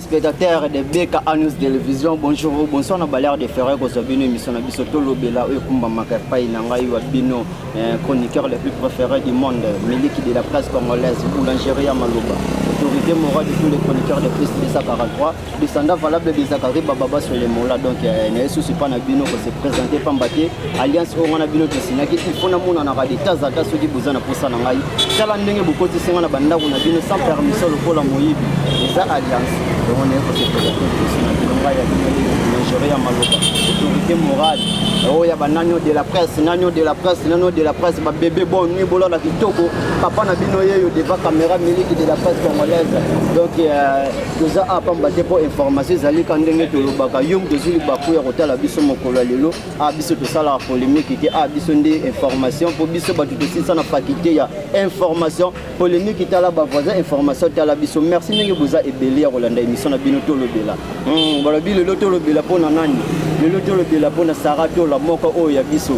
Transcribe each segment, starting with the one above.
téléspectateurs de BK News Télévision, bonjour, bonsoir, na balère de Ferrer, qu'on soit venu émission na Bisoto Lobela, et Kumba Makapai, Nangaï, Wabino, chroniqueur le plus préféré du monde, Miliki de la presse congolaise, boulangerie à Maloba. Autorité morale de tous les chroniqueurs de plus de 143, descendant valable de Zakari Bababa sur les mots là, donc il y a un souci pas Nabino qui s'est présenté Pambaté, Alliance Oranabino de Sinaki, il faut namour en avoir des tas à tas qui vous en a poussé en aïe. Chalandeng beaucoup de Singana Banda, on a bien sans permission le pôle à Moïbi, les alliances, on est pour se présenter sur la à Maloba. Autorité morale, oh il y a Nano de la presse, Nano de la presse, Nano de la presse, bébé bon, ni bolo la Kitoko, papa Nabino yo devant caméra miliki de la presse congolaise. Donc tout ça a pas battu pour information, Zali Kandenge to Lobaka, Yum de Zuli Bakou et Rotel à Bisso Mokola Lelo, à Bisso tout ça la polémique qui a Bisso des informations, pour Bisso Batu aussi ça n'a pas quitté, il y a information, polémique qui est là bas voisin, information qui est là Bisso. Merci Nengi Bouza et Bélia Rolanda, émission à Binoto Lobela. Voilà, le loto Lobela pour Nanani, le loto Lobela pour Sarato, la Moko Oya Bisso.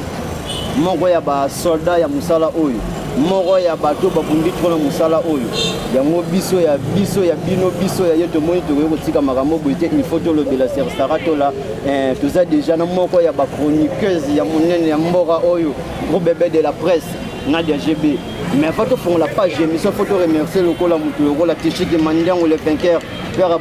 Moko ya ba soldat ya Musala Oyo. Moko ya bato babundi trop na Musala Oyo. Ya mo biso ya bino biso ya yeto moyi to ko tika makambo boite il faut to Lobela ser Sarato là tout ça déjà na moko ya ba chroniqueuse ya monene ya Mboka Oyo, gros bébé de la presse, Nadia GB. Mais faut faire la page émission, faut remercier le Kola Mutu, la Tichiki Mandiango, le vainqueur, faire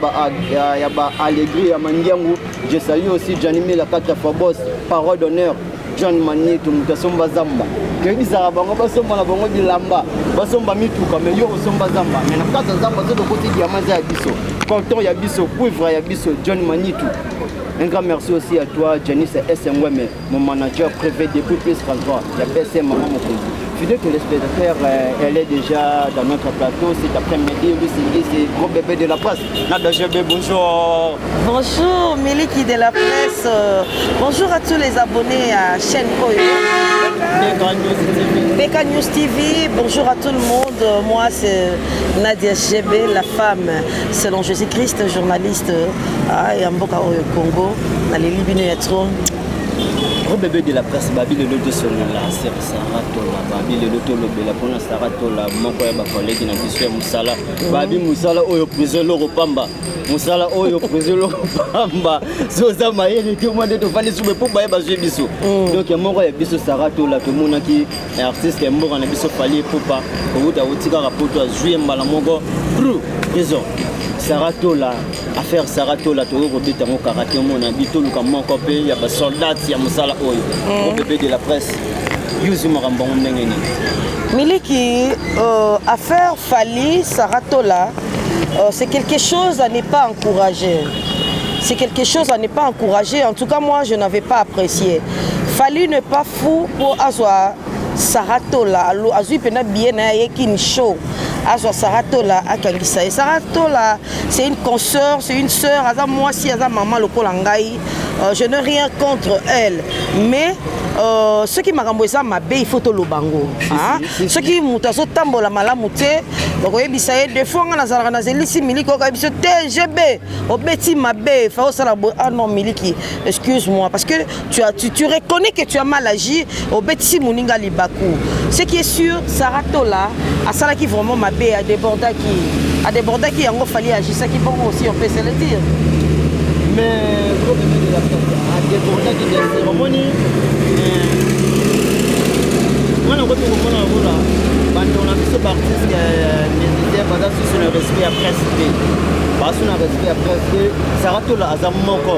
Yaba Allegri à Mandiango. Je salue aussi Janime la carte Fabos, parole d'honneur, John Mani, Tumukasomba Zamba. Que ils Arabango, Basomba, la Bongo di Lamba, Basomba Mituka, mais Yo Somba Zamba. Mais la carte Zamba, c'est le côté Diamant Yabiso. Canton Yabiso, Poivre Yabiso, John Manitou. Un grand merci aussi à toi, Janice SMWM, mon manager privé depuis plus 33. Il y a PSM Maman Mokozi. Fidèle téléspectateur, elle est déjà dans notre plateau cet après-midi. Lui, c'est gros bébé de la presse. Nada GB, bonjour. Bonjour, Miliki de la presse. Bonjour à tous les abonnés à chaîne Koyo. BK News TV. Bonjour à tout le monde. Moi, c'est Nadia GB, la femme selon Jésus-Christ, journaliste à Mboka au Congo, dans les Libyenens et trop. Gros bébé de la presse, Babi le loto sur la Saratola, Babi le loto Lobela, pour la Saratola, mon collègue qui n'a pas su Moussala, Babi Moussala, Oyo, prison Lopamba, Moussala, Oyo, prison Lopamba, Zoza Maïe, tout le monde est au fan de pour Baye Bazé Bissou. Donc, il y a mon roi Bissou Saratola, tout le monde qui est artiste, qui est mort en Bissou Fali, Poupa, pour vous, Tika Rapoto, Juillet Malamongo, prison. Saratola, affaire Saratola, tu as un karaté, mon habito, le camon copé, il y a des soldats, il y a Moussala Oyo, le bébé de la presse. Miliki, affaire Fali, Saratola, c'est quelque chose à ne pas encourager. C'est quelque chose à ne pas encourager. En tout cas, moi, je n'avais pas apprécié. Fali n'est pas fou pour asseoir Saratola. Azui pena bien na yekin show. Aswa Saratola akangisa. Et Saratola, c'est une consoeur, c'est une sœur. Aza moi si aza maman le kolangai. Je n'ai rien contre elle. Mais ce qui m'a renvoyé ça m'a bé il faut to lobango. Ce qui mutaso tambola malamute. Donc oui bisaye deux fois on a zara na zelisi miliki ko biso TGB. Obeti ma bé fa osala ah non miliki. Excuse-moi parce que tu reconnais que tu as mal agi. Obeti muninga libaku. Ce qui est sûr Saratola a ça qui vraiment m'a bé à des bordaki il en fallait agir ça qui bon aussi on peut se le dire. Mais à des bordaki de cérémonie on a retrouvé là on a vu ce artiste qui basé sur le respect après parce qu'on a respect après Saratola azamoko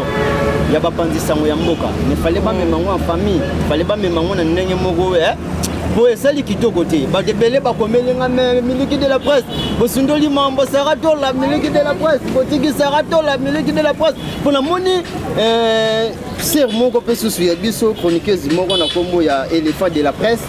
il y a pas pensé ça ya mboka il fallait pas même en famille il fallait pas même en ndenge moko pour essayer de côté ba debele ba komelenga miliki de la presse bosundoli mambo Saratola miliki de la presse botiki Saratola miliki de la presse pour la moni ser moko pe susu ya biso chroniqueuse moko na kombo ya éléphant de la presse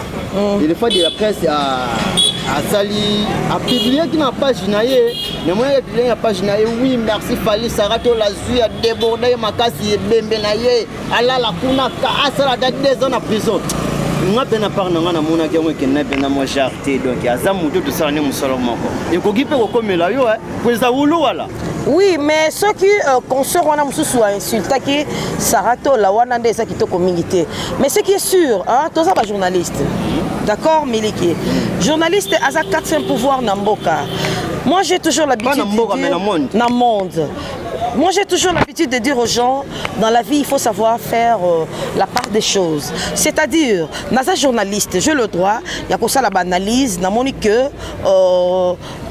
éléphant de la presse a sali a publié qui na page naie mais moi j'ai publié na page naie oui merci Fali Saratola zui a débordé makasi ebembe naie ala la kuna ka asala da 2 ans en prison. Moi, je n'ai pas de monde qui a moi jarté donc azamu tout ça ne musolo moko. Et ko gipe ko komela yo pour ça wulu wala. Oui, mais ceux qui consort wana mususu insulta qui Saratola wana ndesa qui to communauté. Mais ce qui est sûr hein, tous ça ba journaliste. D'accord Miliki. Journaliste a 4-5 pouvoirs na mboka. Moi j'ai toujours l'habitude de dire dans le monde. Moi, j'ai toujours l'habitude de dire aux gens, dans la vie, il faut savoir faire la part des choses. C'est-à-dire, dans un journaliste, j'ai le droit, il y a comme ça la analyse, dans mon que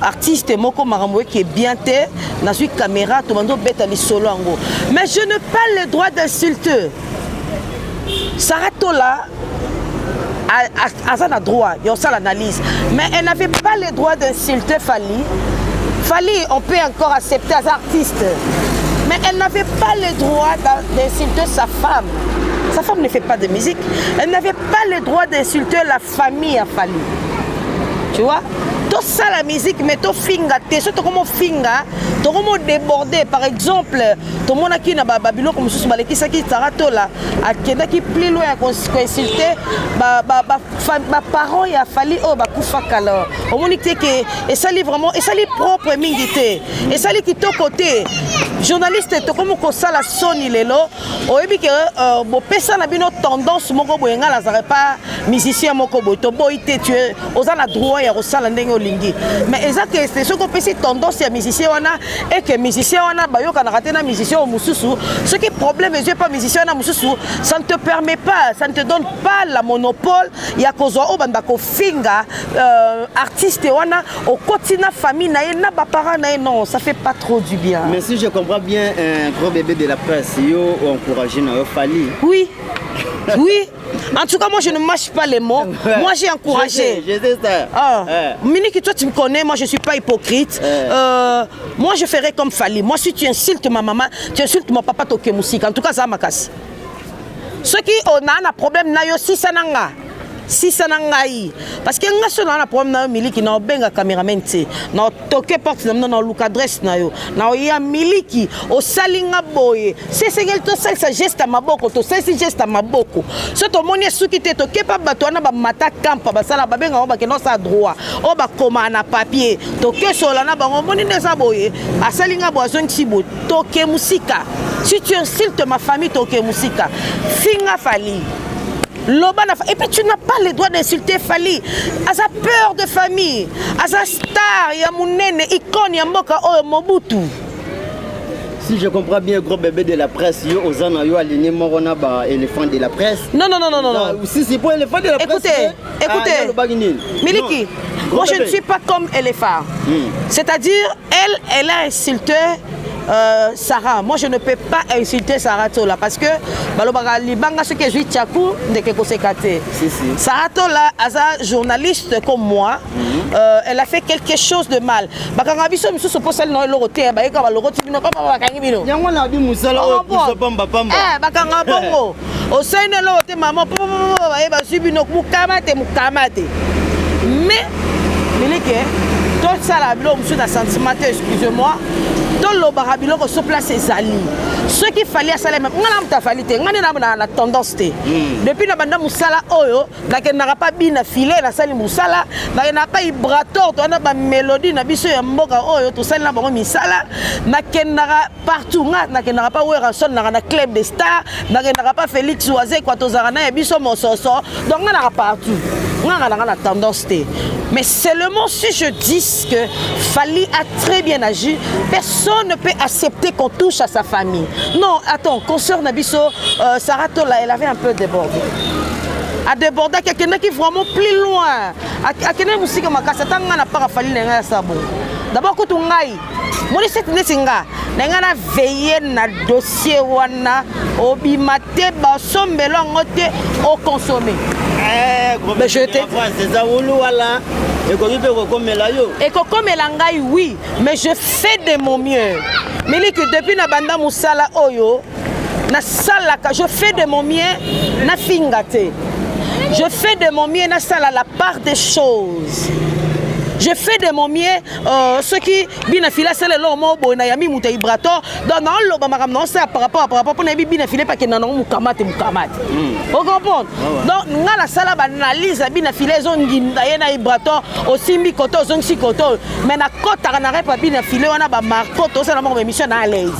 artiste Moko Maramoué qui est bien té, dans une caméra, tout le monde bête à solo. Mais je n'ai pas le droit d'insulter. Saratola a droit, il y a ça l'analyse. Mais elle n'avait pas le droit d'insulter Fally. Fally, on peut encore accepter as artiste. Mais elle n'avait pas le droit d'insulter sa femme. Sa femme ne fait pas de musique. Elle n'avait pas le droit d'insulter la famille à Fally. Tu vois? Tout ça la musique, mais tout finga, surtout comment finga, tout comment déborder. Par exemple, tout le monde qui n'a pas Babylone comme sous malaki ça qui s'arrête là, à qui plus loin à consulter, parents il a fallu oh kufa kala. Au monde qui et ça lit vraiment et ça lit propre mingité et ça lit qui ton côté. Journaliste to comme ko ça la soni lelo, au ebi que bo pesa na bino tendance moko boyenga la zare pas musicien moko bo to boité tu aux la droit ya rosala ndenge olingi. Mais exactement c'est ce qu'on peut si tendance ya musicien wana et que musicien wana bayoka na raté na musicien au mususu. Ce qui est problème je pas musicien na mususu, ça ne te permet pas, ça ne te donne pas la monopole ya kozo o banda ko finga artiste wana au quotidien famille na na ba parents na non, ça fait pas trop du bien. Mais si je comprends bien, un gros bébé de la presse, yo encouragé na Fally. Oui. Oui. En tout cas, moi je ne mâche pas les mots. Moi j'ai encouragé. Je sais ça. Ah. Miniki, toi tu me connais, moi je ne suis pas hypocrite. Moi je ferai comme Fally. Moi si tu insultes ma maman, tu insultes mon papa toke musique. En tout cas, ça m'a cassé. Ceux qui ont un problème, na yo si ça nanga. Si ça n'a parce que nga solo na problème na miliki na benga cameraman te na toke porte na na look adresse na yo na ya miliki o salinga boye c'est ngel to sel sa geste maboko to sel si geste maboko so to moni suki te toke pa bato na ba mata campa ba sala ba benga ba ke no sa droit o ba koma na papier toke solo na bango moni ne sa boye asalinga bo azongi bo toke musika si tu insultes ma famille toke musika finga Fally. Et puis tu n'as pas le droit d'insulter Fally. À sa peur de famille, à sa star, il y a mon nene, icône, il y a Mboka, oh, Mobutu. Si je comprends bien, gros bébé de la presse, yo ozana yo aligné morona ba éléphant de la presse. Non. Si c'est pour éléphant de la presse. Écoutez, Miliki, moi je ne suis pas comme éléphant. C'est-à-dire, elle a insulté Sarah. Moi je ne peux pas insulter Sarah Tola parce que libanga ce que je dis tchakou de que kosekate. Sarah Tola as journaliste comme moi, elle a fait quelque chose de mal. Bakanga biso miso suppose elle no loroté ba eka ba loroté bino papa bakangi bino. Yango na bi musala o biso pamba. Bakanga bongo. O saine loroté maman papa ba ba subino mukamate. Mais Miliki, tout ça la blo monsieur na sentiment excusez-moi. Dans le barabilo que se place ses alliés. Ce qu'il fallait à Salem, on a fallité, on a la tendance. Depuis la bande Moussala Oyo, on n'a pas bien filé la salle Moussala, on n'a pas vibrato, on a pas mélodie, on a biso ya mboka Oyo, tout ça n'a pas misala, on n'a partout, on n'a pas Werrason, on a club des stars, on n'a pas Félix Oisé, quoi, tous arana et biso mososo, donc on a partout. On a la tendance. Mais seulement si je dis que Fally a très bien agi, personne ne peut accepter qu'on touche à sa famille. Non, attends, concernant Nabiso, Sarah Tola, elle avait un peu débordé. À déborder quelqu'un qui est vraiment plus loin. À quelqu'un qui n'a pas Fally n'a pas bon. D'abord, quand on aille, moi je sais que Nessinga, n'a veillé na dossier wana, obimate basombelo ngote au consommer. Mais je t'ai c'est ça wala. Et comme Elangai, oui, mais je fais de mon mieux. Mais depuis na banda musala oyo, na salaka, je fais de mon mieux, na fingate. Je fais de mon mieux, na sala la part des choses. Je fais de mon mieux, ce qui bien filé c'est le lomo bona yami muta ibrato dans le loba maram non ça par rapport pour na bien filé pas que na non mukamate. Vous comprenez? Donc nga la sala banalise bien filé zongi na ibrato aussi mi koto zongi koto mais na kota na pas bien filé wana ba marco to ça na mon émission na à l'aise.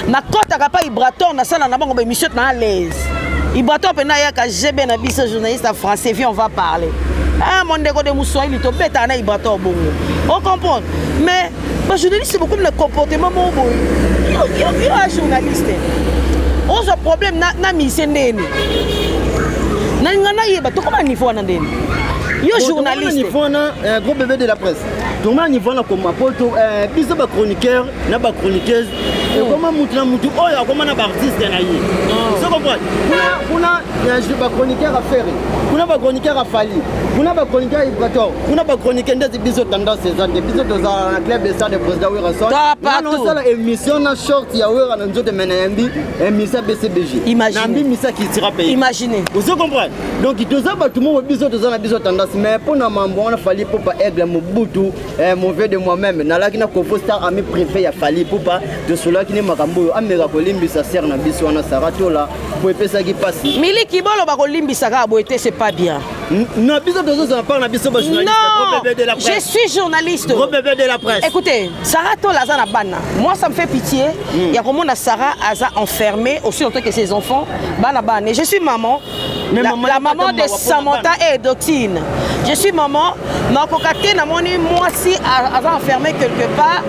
Na kota ka pas ibrato na sala na mon émission na à l'aise. Ibrato pena ya ka GB na biso journaliste français viens on va parler. Ah, mon dégo de Moussoua, il est tombé, il est bongo. On comprend. Mais Bah journaliste c'est beaucoup de comportement mon boy. Yo un journaliste. On a problème na mission ndeni. Na ngana yeba to comment niveau na ndeni. Yo journaliste. Niveau na gros bébé de la presse. Tout le niveau na comme poto biso ba chroniqueur na ba chroniqueuse. Et comment mutu oyo comment na ba artiste na yi. Vous comprenez? Kuna ba chroniqueur à faire. Kuna ba chroniqueur à Fali. Kuna ba chroniqueur à Ibrator. Kuna ba chroniqueur ndezi biso tendance za de biso to za na club de ça de président Wera Son. Non ça émission na short ya Wera na nzoto menayambi émission BCBG. Nambi misa qui tira payer. Imaginez. Vous comprenez? Donc il toza ba tout monde biso to za na biso tendance mais pour na mambo on a Fali pour pas aigle Mobutu mauvais de moi-même na la kina ko star ami préfet ya Fali pour pas de cela qui ne makambo ameka ko limbisa ser na biso na Saratola pour epesa qui passe. Mili Kibolo ba ko limbisa ka boité c'est pas bien. Non, biso dozo parle na biso ba journaliste. Non, bébé de la presse. Je suis journaliste. Gros bébé de la presse. Écoutez, Sarah Tola Zana Bana. Moi ça me fait pitié. Il y a comment Sarah Aza enfermée aussi longtemps que ses enfants. Bana Bana. Je suis maman. La maman de Samantha et Doctine. Je suis maman. Ma kokate na moni moi si Aza enfermé quelque part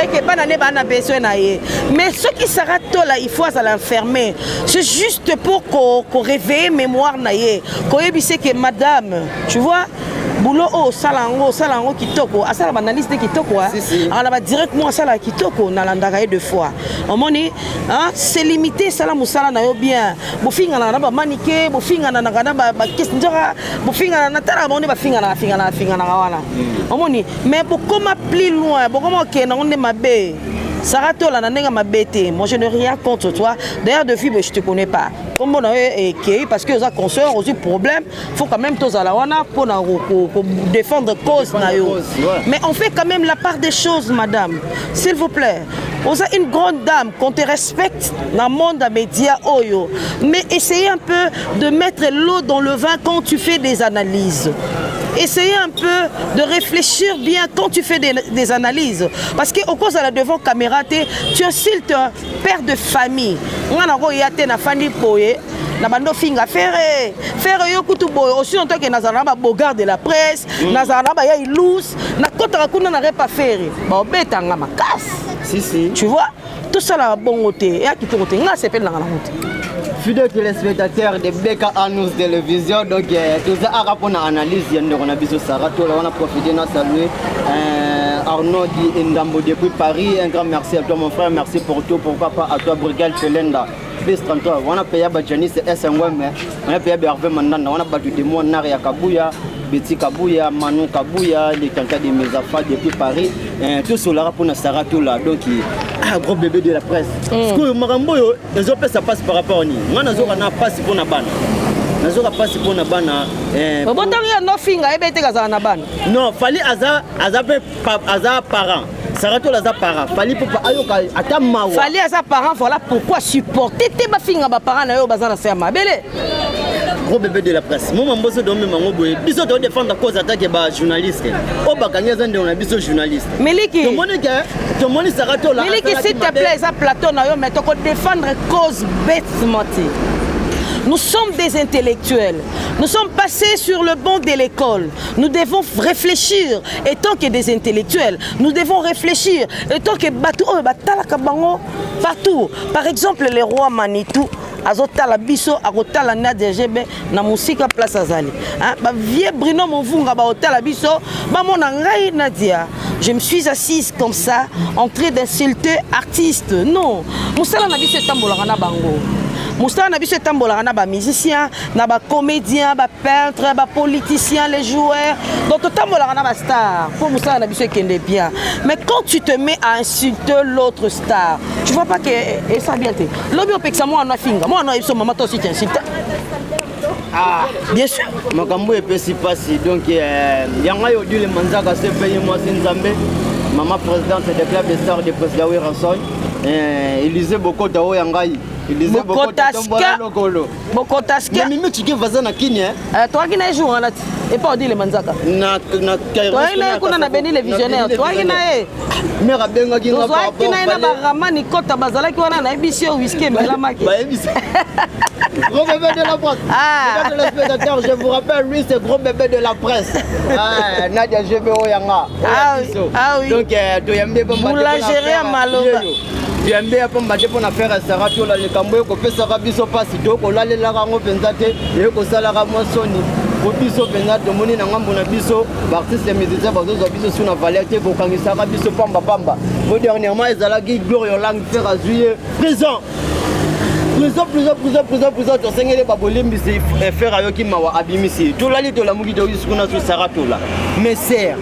et que bana besoin na ye. Mais ce qui Sarah Tola il faut à l'enfermer. C'est juste pour qu'on réveille mémoire na ye. Qu'on ébisse que madame, tu vois, boulot au salango kitoko, à ça la analyse de kitoko, on va directement à ça la kitoko, na landagaye deux fois. On moni, hein, c'est limité ça la musala na yo bien. Bofinga na ba maniqué, bofinga na ba kisndora, bofinga na tala moni ba finga na wana. On moni, mais pour comment plus loin, pour comment que na onde mabe. Sarah Tola n'a ma bête. Moi je n'ai rien contre toi. D'ailleurs de filles je te connais pas. Comme on a parce que les consoeurs ont eu problème, faut quand même tous à la wana pour défendre cause na yo. Mais on fait quand même la part des choses madame. S'il vous plaît. On a une grande dame qu'on te respecte dans le monde des médias oyo. Mais essayez un peu de mettre l'eau dans le vin quand tu fais des analyses. Essayez un peu de réfléchir bien quand tu fais des analyses. Parce qu'au cause de la devant caméra, tu insultes un père de famille. On a na fani poye. Na bando finga faire yo kutu boy aussi longtemps que nazana ba bogard de la presse, nazana ba ya ilous, na kota kuna na repa faire. Ba betanga makasi. Si. Tu vois? Tout ça là bon côté. Et à qui te côté, nga s'appelle na route. Fidèles téléspectateurs de Beka Anous Télévision, donc tout ça a rapport à l'analyse, on a vu sur Saratola, on a profité de saluer Arnaud Di Ndambo depuis Paris. Un grand merci à toi mon frère, merci pour tout, pourquoi pas à toi Brigade Felenda. On a payé Janice SNWM, on a payé Hervé Mandanda, on a battu des mots Naria Kabouya, Betty Kabouya, Manon Kabouya, les cantants de Mesafa depuis Paris. Tout cela pour Saratola, donc un gros bébé de la presse. Parce que Maramboyo, les autres ça passe par rapport à nous. Moi, nous avons passe pour la banane. Nous avons passe pour la banane. Non, fallait Aza parent. Saratola Aza parent. Fallait pour Ayoka Atamawa. Fallait Aza parent, voilà pourquoi supporter tes bafinga parents na yo bazana ferma. Belé. Gros bébé de la presse. Moi, je suis défendre biso défendre la cause attaque ba journaliste. O bakanya zande on a biso journaliste. Miliki. Tout le monde Saratola. Miliki s'il te plaît, ça plateau na yo mais to défendre cause bêtement. Nous sommes des intellectuels. Nous sommes passés sur le banc de l'école. Nous devons réfléchir. Et tant que des intellectuels, nous devons réfléchir. Et tant que partout. Par exemple, les rois Manitou, azotala biso, azotala Nadia Gebe, na musika place azali. Ba vieux Bruno Monvunga ba otala biso, ba mona ngai Nadia. Je me suis assise comme ça, en train d'insulter artiste. Non, musala na biso tambola na bango. Moustapha na biso tambola na ba musicien, na ba comédien, ba peintre, ba politicien, les joueurs. Donc tambola na ba star. Pour Moustapha na biso kende bien. Mais quand tu te mets à insulter l'autre star, tu vois pas que et ça bien té. Lobi opeksa moi na finga. Moi na biso maman toi aussi t'insulte. Ah, bien sûr. Makambo epesi pasi. Donc yanga yo dile manzaka se paye moi Nzambe. Maman présidente des clubs de stars de président Wera Son. Élisée beaucoup d'ao yangai. Il disait Bokotaska. Mais tu vas na Kenya. Toi qui n'es jour et pas dit les manzaka. Toi qui n'es qu'on a béni les visionnaires. Toi qui n'es. Mais rabenga qui n'a pas. Toi qui n'es na ramani kota bazala qui on a émission whisky mais la maki. Gros bébé de la presse. Je vous rappelle, lui c'est gros bébé de la presse. Nadia GBO Yanga. Ah oui. Donc tu aimes bien boulangerie à Maloba. Tu aimes bien pour faire Sarah tout là le Camboya ko pesa ka biso passe donc là les la rango penzate et ko sala ka moisoni ko biso penzate moni na ngambo na biso artiste musicien bazo biso sur na valeur te ko kangisa ka biso pamba dernièrement ezalaki Gloria Lang faire à juillet présent Plusieurs tu sais les babolimbi c'est faire ayo ki mawa abimisi tout là li to la mugi to yisukuna sur Sarah tout là mes sœurs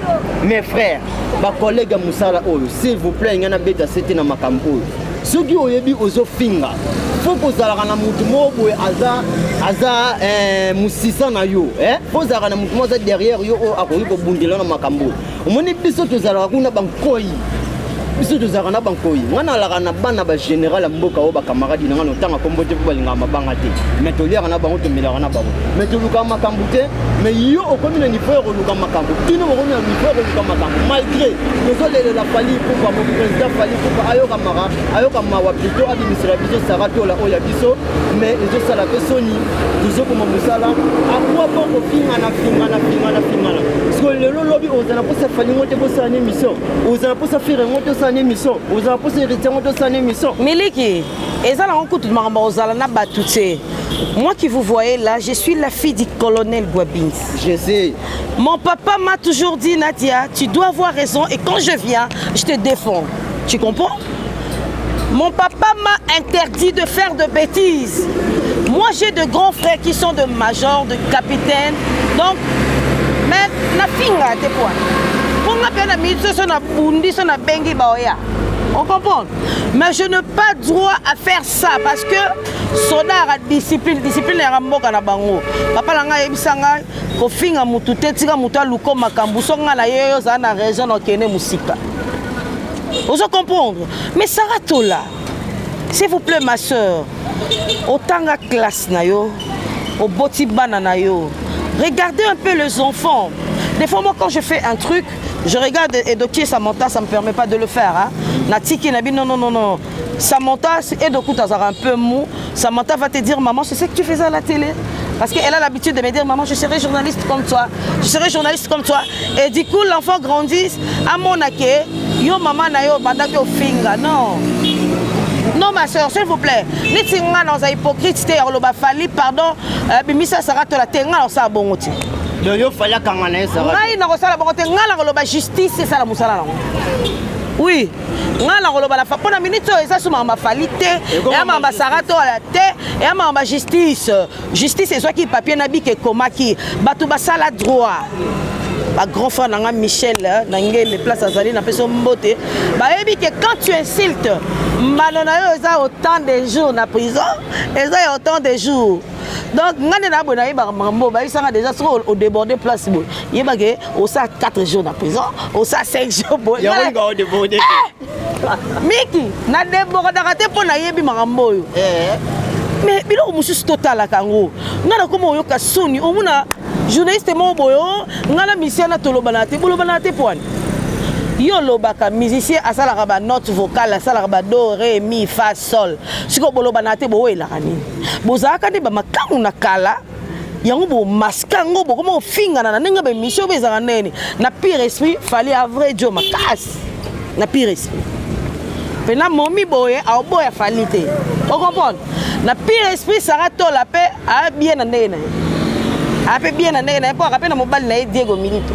mes frères ba collègue musala oyo s'il vous plaît ngana beta c'était na makambo soki oyebi ozo finga faut kozalaka na mutu moko aza musisa na yo faut zalaka na mutu moko derrière yo akoki kobundela na makambo omoni biso tozalaka kuna bankoi biso tozalaka na bankoi ngana alaka na bana ba général mboka o ba camarade na ngana tanga kombo te balinga mabanga te mais toliaka na bango tomelaka na bango mais toluka makambo te mais yo okomi na niveau ya koluka makambo tino okomi na niveau ya koluka makambo malgré tozolele la fali pour mon président fali pour ayoka mawa plutôt administrer biso sarato la oya biso mais ezosala pe soni tozokoma mosala akwa bongo fingana parce que lelo lobi ozala posa fali ngote bosala ne mission ozala posa faire ngote sa émission ozala posa héritier ngote sa émission Miliki ezala okutu mamba ozala na batute. Moi qui vous voyez là, je suis la fille du colonel Guabins. Je sais. Mon papa m'a toujours dit, Nadia, tu dois avoir raison et quand je viens, je te défends. Tu comprends? Mon papa m'a interdit de faire de bêtises. Moi, j'ai de grands frères qui sont de major, de capitaine. Donc, mais la fille a des points. Pour ma peine, on comprend? Mais je n'ai pas droit à faire ça parce que soda a discipline ya mboka na bango. Papa langa yebisanga ko finga mutu tetika mutu aluko makambu songa na yeyo za na région na kene musika. Vous comprendre? Mais Saratola, s'il vous plaît ma soeur, autant la classe na yo, au boti banana yo. Regardez un peu les enfants. Des fois moi quand je fais un truc, je regarde et Doki Samantha, ça me permet pas de le faire. Hein? Natiki Nabi, non. Samantha, et Doku Tazara un peu mou. Samantha va te dire, maman, je sais que tu faisais à la télé. Parce qu'elle a l'habitude de me dire, maman, je serai journaliste comme toi. Je serai journaliste comme toi. Et du coup, l'enfant grandit. À mon ake, yo maman na yo bandaki au finga. Non. Non, ma soeur, s'il vous plaît. Nitinga dans un hypocrite, fali, pardon, bimisa Saratola la tenga dans sa bongote. Yo fallait kangana Saratola. Ngai na kosala bongote, ngala koloba justice, c'est ça la musala nango. Oui, ngala koloba la fa pona minute eza suma mafalité, et mamba Saratola te, et mamba justice. Justice c'est soit qui papier nabi ke komaki, batu basala droit. Ma grand frère Nanga Michel, les places à Zali, n'a pas son beauté. Que quand tu insultes, Manonayo a autant de jours en prison, et ça a autant de jours. Donc, il a déjà au débordé place. Il a 4 jours en prison, au 5 jours. Il a débordé. Miki, n'a débordé pour naïbi marambo. Mais il a un total à Kango. N'a comment yoka soni, au mona. Journaliste mo boyo ngala mission na tolobanate point yo lobaka musicien asala ba note vocale asala ba do ré mi fa sol siko bolobanate bo wela kani bozaka de ba makangu na kala yango bo maskango bo komo finga na ninga be mission bezaka nene na pire esprit fallait à vrai Dieu makas na pire esprit pena momi boye a boya falite o comprendre na pire esprit Saratola pe a bien na nene après bien na ndenge na po rapena mobali na Diego Milito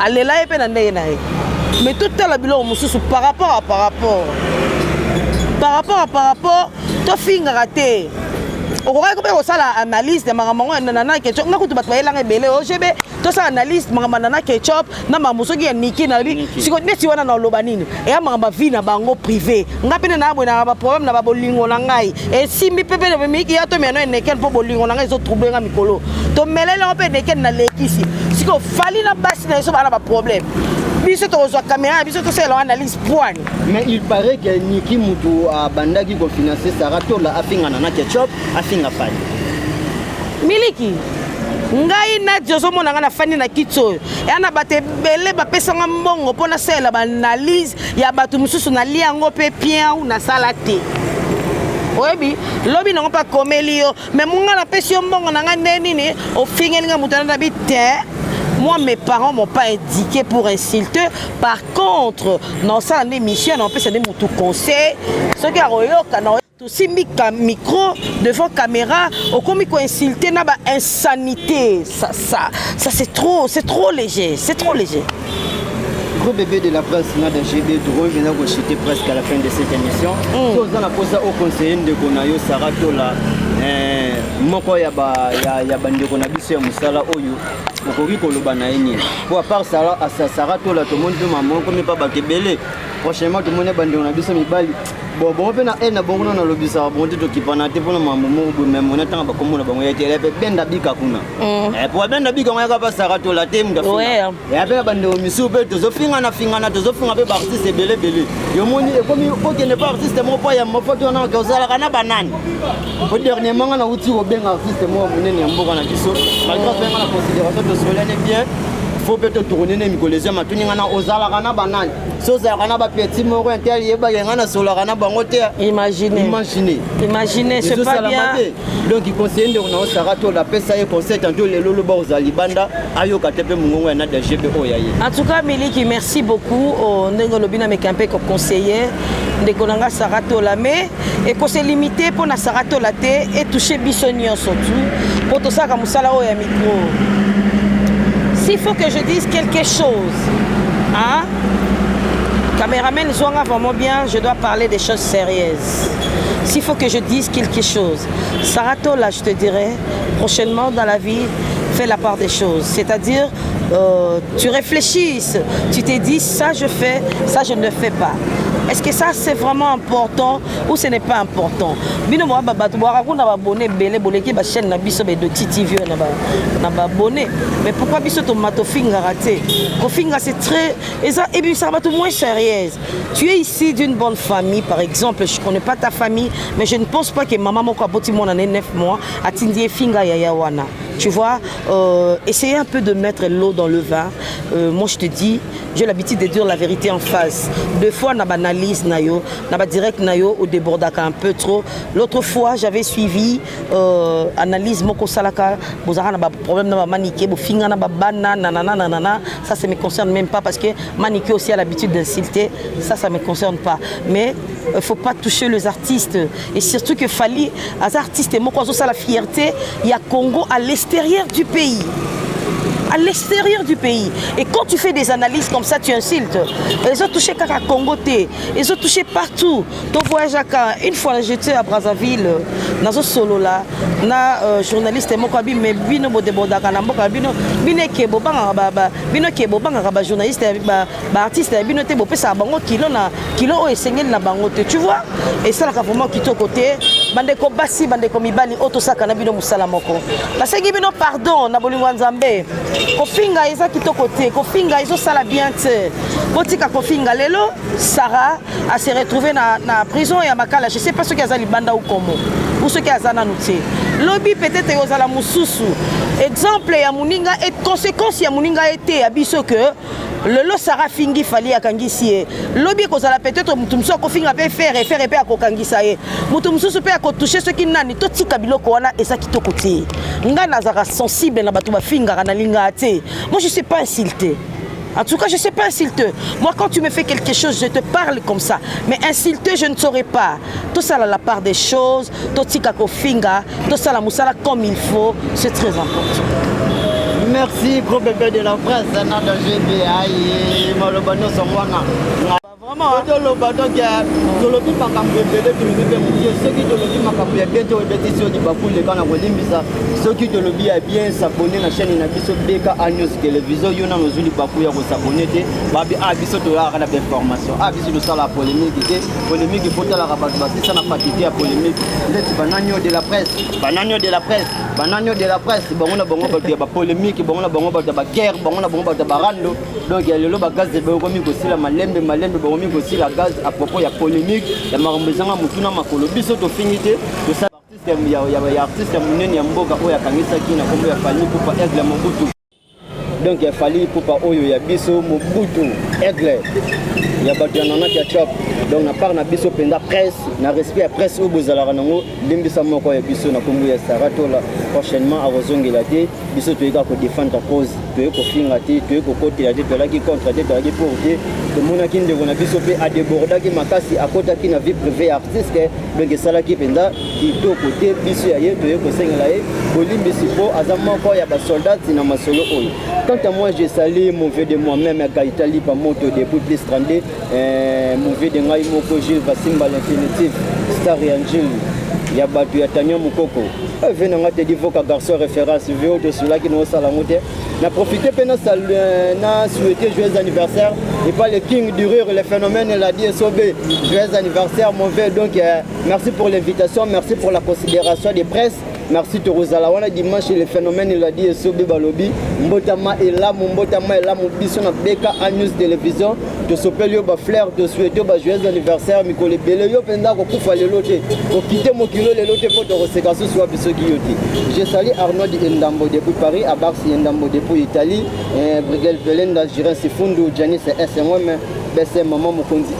alela epe na ndenge na mais tout la bilo mususu par rapport to finga raté okora ko sala analyse de mamango na ketchup na kutu batwa elanga belé ogb to sala analyse mama na ketchup na mamusoki ya niki na bi siko neti wana na loba nini e ya mama vie na bango privé ngapene na abona ba problème na ba bolingo na ngai e simbi pepe de miki ya to meno neken po bolingo na ngai zo trouble nga mikolo to melela pe neken na lekisi siko fali na basi na so bana ba problème biso tozwa caméra biso tosala analyse point. Mais il paraît que Niki Mutu a bandaki ko financer Saratola afingana na ketchup afinga fani. Miliki ngai na jozomona nga na fani na kitso ya na bato ebele bapesanga mbongo mpona sala baanalyse ya bato mosusu nalia yango mpe bien ou nasala te oyebi lobi nango mpa komeli yo me munga napesi yo mbongo na nga nde nini ofingeli nga moto anabi te. Moi, mes parents ne m'ont pas indiqué pour insulter. Par contre, dans cette émission, on peut se donner tout conseil. Ce qui a aussi mis micro devant caméra, au comique insulter, n'a pas insanité. Ça c'est trop léger, c'est trop léger. Gros bébé de la presse, n'a de GB, drôle, je n'ai chuté presque à la fin de cette émission. Nous avons posé au conseiller de Gonayo Saratola. Moko ya bandeko na biso ya musala oyo okoki koloba na yeni po à part ça Saratola to monde maman comme pas bakebele prochainement to monde bandeko na biso mibali bon pe na na bongo na lobisa bon to kipana te pona maman mo même on attend ba komona bango ya tele pe benda bika kuna po benda bika ngo ya ka Saratola te munda finga ya pe bandeko misu pe to zo finga na pe ba artiste bele yo moni e comme ko ne pas artiste mo po ya mo photo na ka uzala kana banani au dernièrement on a outil au bien artiste moi monene ya mboka na biso malgré ça na considération de solene bien faut peut-être tourner les microlésia matuni ngana ozala kana banani so za kana ba petit moko intel yeba ngana sola kana bango te imaginez c'est pas bien donc il conseille de on Saratola pesa et conseil tanto le lolo ba ozali banda ayo katepe mungongo na de GB oyaye. En tout cas Miliki, merci beaucoup au ndenge lobina me campé comme conseiller de konanga Saratola mais et qu'on s'est limité pour na Saratola te et toucher bisonnion surtout pour tout ça comme ça là au micro. S'il faut que je dise quelque chose, hein? Caméraman, Zouanga vraiment bien, je dois parler des choses sérieuses. S'il faut que je dise quelque chose, Saratola, je te dirais, prochainement dans la vie, fais la part des choses. C'est-à-dire, tu réfléchisses, tu te dis, ça je fais, ça je ne le fais pas. Est-ce que ça c'est vraiment important ou ce n'est pas important? Bino moi babatu boaraku na abonné belé boleki ba chaîne na biso be de TV na ba abonné. Mais pourquoi biso to mato finga raté? Ko finga c'est très et ça et puis ça va tout moins sérieuse. Tu es ici d'une bonne famille par exemple, je connais pas ta famille mais je ne pense pas que maman moko aboti mon année 9 mois atindie finga ya yawana. Tu vois, essayez un peu de mettre l'eau dans le vin. Moi, je te dis, j'ai l'habitude de dire la vérité en face. Deux fois, on a analyse nayo, on a direct nayo au débordaka un peu trop. L'autre fois, j'avais suivi analyse moko salaka, bozara na ba problème na ba maniké, bo finga na ba bana nanana. Ça, ça me concerne même pas parce que maniké aussi a l'habitude d'insulter. Ça me concerne pas. Mais il faut pas toucher les artistes et surtout que Fally, les artistes, moko ça la fierté, il y a Congo à l'extérieur du pays. À l'extérieur du pays. Et quand tu fais des analyses comme ça, tu insultes. Ils ont touché à Congo, ils ont touché partout. Ton voyage à une fois j'étais à Brazzaville, dans un solo là, na journaliste mokabi mais bino bodeboda kana mboka bino kebo banga journaliste artiste bino te bo pesa bango kilo o esengeli na bango te, tu vois. Et ça là vraiment kitoko te bandeko basi bandeko mibali auto saka na bino musala moko. Parce que bino pardon na bolingo nzambe. Kofinga eza kitoko te, kofinga izo sala bien te. Botika kofinga lelo Sarah a se retrouvé na prison ya Makala, je sais pas ce qu'il y a libanda ou comment. Ou ce qu'il y a na nuté. Lobby peut-être yozala mususu. Exemple ya muninga et conséquence ya muninga été abiso que lelo Sarah fingi Fally akangisi. Lobby kozala peut-être mutu muso kofinga pe faire pe akokangisa ye. Mutu mususu pe akotoucher ce qui nani to tika biloko wana eza kitoko te. Nga nazara sensible na batu ba finga na linga te. Moi je sais pas insulter. En tout cas, je ne sais pas insulter. Moi, quand tu me fais quelque chose, je te parle comme ça. Mais insulter, je ne saurais pas. Tout ça, la part des choses, tout ça, la moussala comme il faut, c'est très important. Merci, gros bébé de la presse. Vraiment. Donc, tolobi makambo ebele tolobi mpe mokie soki tolobi makambo ya bien to ebeti so libakule kana kolimbisa soki tolobi ya bien s'abonner na chaîne na biso BK News Télévision yo na nozuli baku ya kosabonner te babi biso tolaka na information biso tosala polémique te polémique fotalaka bato basisa na patite ya polémique ndeti bananio de la presse bananio de la presse bananio de la presse bango na bango bato ya bapolémique bango na bango bato ya baguerre bango na bango bato ya barando donc ya lelo bagaz bakomi kosila malembe bakomi kosila gaz à propos ya polémique ya makambo ezanga mutuna makolo biso tofingi te tosala artiste ya monene ya mboka oyo akangisaki na kombo ya Fally Ipupa Aigle Mobutu donc ya Fally Ipupa oyo ya biso Mobutu Aigle ya bato ya nanaki ya chop donc na part na biso penda presse na respect ya presse oyo bozalaka nango limbisa moko ya biso na kombo ya Saratola prochainement akozongela te biso toyeka kodefendre cause toye kofinga te toye kokotela te tolaki contre te tolaki pour te tomonaki ndeko na biso mpe adébordaki makasi akotaki na vie privée ya artiste donc esalaki mpenza kitoko te biso ya ye toye kosengela ye bolimbisi mpo aza moko ya basoldati na masolo oyo. Quant à moi, je salue mon vieux de moi-même, Gaïta Lipa Moto, depuis plus 32, mon vieux de Ngaï Moko, Gilles Vassimba, l'infinitif, Star et Angel, Yabatu Yatanya Mukoko. Venez te dire vos garçons référence, vidéo de ceux-là qui nous salamoutent. N'a profité pour nous souhaiter joyeux anniversaire. Et pas le king du rire, le phénomène, il a dit SOB. Joyeux anniversaire, mon vieux. Donc, merci pour l'invitation, merci pour la considération des presses. Merci Torozala. On a dimanche le phénomène il a dit SOB Balobi. Mbotama est là, Mbotama est là, mon bisson à BK News Télévision. De sopelio ba flair, de souhaiter ba joyeux anniversaire, Mikole Bele yo penda ko kufa le loté. Ko quitter mon kilo le loté pour te recevoir ce soir biso guilloté. Je salue Arnaud Ndambo depuis Paris, Abax Ndambo depuis Italie, Brigel Belenda Jiren Sifundu, Janice SMM, BC Maman Mokonzi.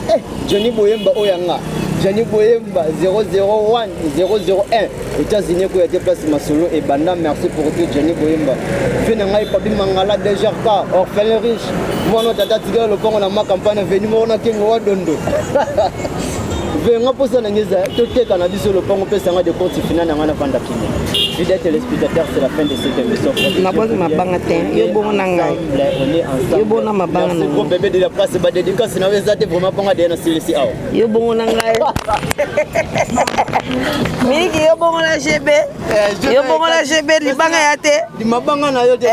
Johnny Boyemba Oyanga. Johnny Boyemba 001 001 États-Unis qui a été placé ma solo et Banda merci pour tout Johnny Boyemba. Venangai Papi Mangala Dejarka orphelin riche. Moi non tata tiga le pont na ma campagne venu mo na kingo wa dondo. Venga posa na ngeza toteka na biso le pont pesa nga de compte final na ngana panda kini. Fidèles téléspectateurs, c'est la fin de cette émission. Yo bon na mabanga na. Gros bébé de la presse ba dédicace na weza te vraiment panga de na silisi aw. Yo bon na ngai. Miki yo bon na GB. Yo bon na GB li banga ya te. Di mabanga na yo te.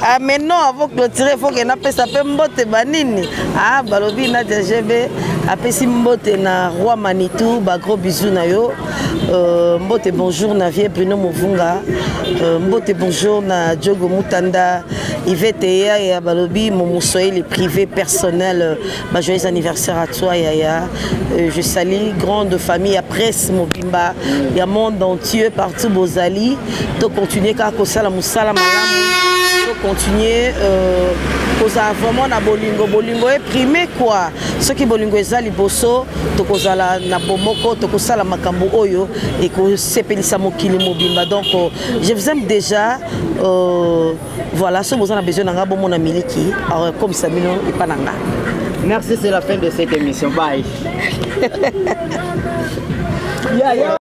Ah mais non, avant clôturer faut que na pesa pe mbote banini. Ah balobi na GB apesi mbote na roi Manitou ba gros bisous na yo. Mbote bonjour na vie Bruno Movunga. Mbote bonjour na Diogo Mutanda, Yvette et Balobi, mon soleil privé personnel. Joyeux anniversaire à toi Yaya. Je salue grande famille à presse Mobimba, il y a monde entier partout Bozali. To continuer ka ko sala musala malamu. To continuer koza vraiment na bolingo est primé quoi. Ce qui bolingo ezali boso to kozala na bomoko to kosala makambo oyo et ko sepelisa mokili Mobimba. Donc je vous aime déjà voilà ce vous en a besoin d'anga bon mon miliki comme ça mino et pananga. Merci, c'est la fin de cette émission. Bye.